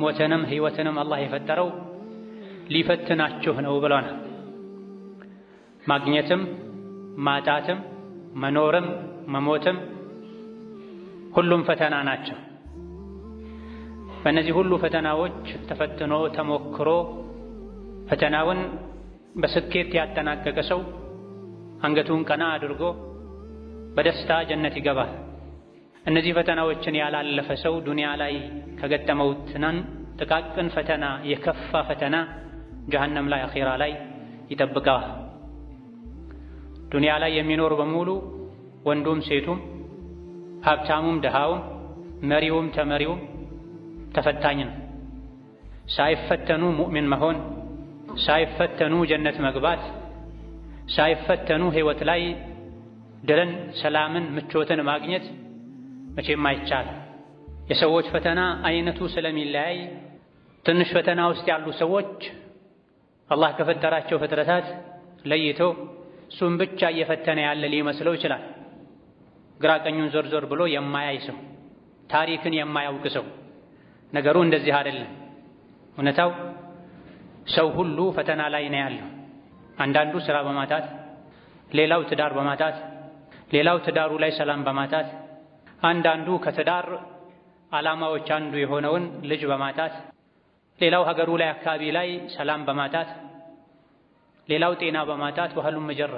ሞትንም ህይወትንም አላህ የፈጠረው ሊፈትናችሁ ነው ብሎናል። ማግኘትም ማጣትም መኖርም መሞትም ሁሉም ፈተና ናቸው። በእነዚህ ሁሉ ፈተናዎች ተፈትኖ ተሞክሮ ፈተናውን በስኬት ያጠናቀቀ ሰው አንገቱን ቀና አድርጎ በደስታ ጀነት ይገባል። እነዚህ ፈተናዎችን ያላለፈ ሰው ዱንያ ላይ ከገጠመው ጥቃቅን ፈተና የከፋ ፈተና ጀሀነም ላይ አኺራ ላይ ይጠብቀዋል። ዱንያ ላይ የሚኖር በሙሉ ወንዱም ሴቱም ሀብታሙም ደሃውም መሪውም ተመሪውም ተፈታኝ ነው። ሳይፈተኑ ሙእሚን መሆን፣ ሳይፈተኑ ጀነት መግባት፣ ሳይፈተኑ ህይወት ላይ ድልን፣ ሰላምን፣ ምቾትን ማግኘት መቼም አይቻልም። የሰዎች ፈተና አይነቱ ስለሚለያይ ትንሽ ፈተና ውስጥ ያሉ ሰዎች አላህ ከፈጠራቸው ፍጥረታት ለይቶ እሱን ብቻ እየፈተነ ያለ ሊመስለው ይችላል። ግራ ቀኙን ዞር ዞር ብሎ የማያይ ሰው፣ ታሪክን የማያውቅ ሰው። ነገሩ እንደዚህ አይደለም። እውነታው ሰው ሁሉ ፈተና ላይ ነው ያለው። አንዳንዱ ስራ በማጣት፣ ሌላው ትዳር በማጣት፣ ሌላው ትዳሩ ላይ ሰላም በማጣት፣ አንዳንዱ ከትዳር ዓላማዎች አንዱ የሆነውን ልጅ በማጣት፣ ሌላው ሀገሩ ላይ አካባቢ ላይ ሰላም በማጣት፣ ሌላው ጤና በማጣት ወህሉም መጀራ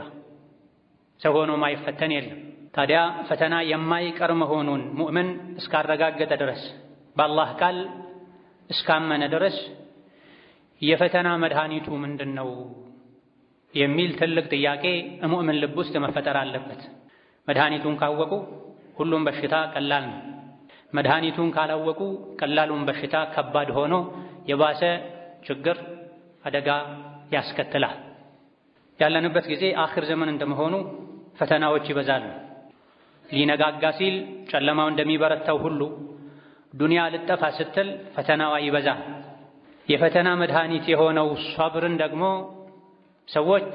ሰው ሆኖ ማይፈተን የለም። ታዲያ ፈተና የማይቀር መሆኑን ሙእምን እስካረጋገጠ ድረስ በአላህ ቃል እስካመነ ድረስ የፈተና መድኃኒቱ ምንድነው የሚል ትልቅ ጥያቄ ሙእምን ልብ ውስጥ መፈጠር አለበት። መድኃኒቱን ካወቁ ሁሉም በሽታ ቀላል ነው። መድኃኒቱን ካላወቁ ቀላሉን በሽታ ከባድ ሆኖ የባሰ ችግር አደጋ ያስከትላል። ያለንበት ጊዜ አኺር ዘመን እንደመሆኑ ፈተናዎች ይበዛሉ። ሊነጋጋ ሲል ጨለማው እንደሚበረታው ሁሉ ዱንያ ልጠፋ ስትል ፈተናዋ ይበዛል። የፈተና መድኃኒት የሆነው ሷብርን ደግሞ ሰዎች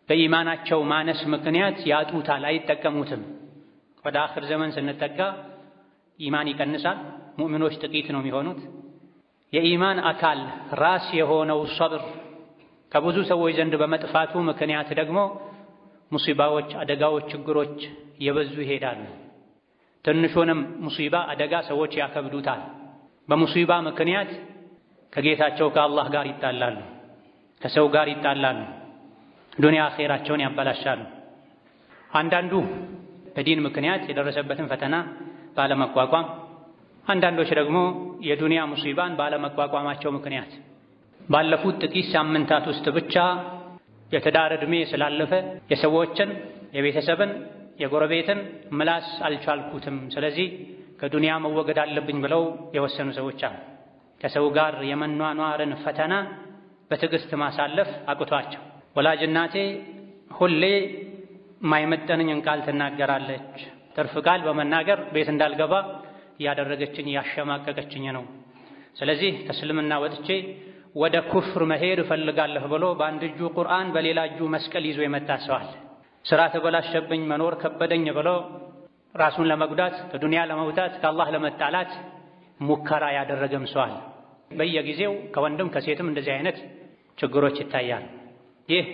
በኢማናቸው ማነስ ምክንያት ያጡታል፣ አይጠቀሙትም። ወደ አኺር ዘመን ስንጠጋ ኢማን ይቀንሳል፣ ሙእሚኖች ጥቂት ነው የሚሆኑት። የኢማን አካል ራስ የሆነው ሷብር ከብዙ ሰዎች ዘንድ በመጥፋቱ ምክንያት ደግሞ ሙሲባዎች፣ አደጋዎች፣ ችግሮች የበዙ ይሄዳሉ። ትንሹንም ሙሲባ አደጋ ሰዎች ያከብዱታል። በሙሲባ ምክንያት ከጌታቸው ከአላህ ጋር ይጣላሉ፣ ከሰው ጋር ይጣላሉ፣ ዱንያ አኼራቸውን ያበላሻሉ። አንዳንዱ በዲን ምክንያት የደረሰበትን ፈተና ባለመቋቋም፣ አንዳንዶች ደግሞ የዱንያ ሙሲባን ባለመቋቋማቸው ምክንያት ባለፉት ጥቂት ሳምንታት ውስጥ ብቻ የትዳር ዕድሜ ስላለፈ የሰዎችን፣ የቤተሰብን፣ የጎረቤትን ምላስ አልቻልኩትም፣ ስለዚህ ከዱንያ መወገድ አለብኝ ብለው የወሰኑ ሰዎች አሉ። ከሰው ጋር የመኗኗርን ፈተና በትዕግስት ማሳለፍ አቅቷቸው ወላጅ እናቴ ሁሌ ማይመጠንኝን ቃል ትናገራለች፣ ትርፍ ቃል በመናገር ቤት እንዳልገባ እያደረገችኝ እያሸማቀቀችኝ ነው፣ ስለዚህ ከእስልምና ወጥቼ ወደ ኩፍር መሄድ እፈልጋለሁ ብሎ በአንድ እጁ ቁርአን በሌላ እጁ መስቀል ይዞ የመጣ ሰው አለ። ስራ ተበላሸብኝ፣ መኖር ከበደኝ ብሎ ራሱን ለመጉዳት፣ ከዱንያ ለመውጣት፣ ከአላህ ለመጣላት ሙከራ ያደረገም ሰው አለ። በየጊዜው ከወንድም ከሴትም እንደዚህ አይነት ችግሮች ይታያል። ይህ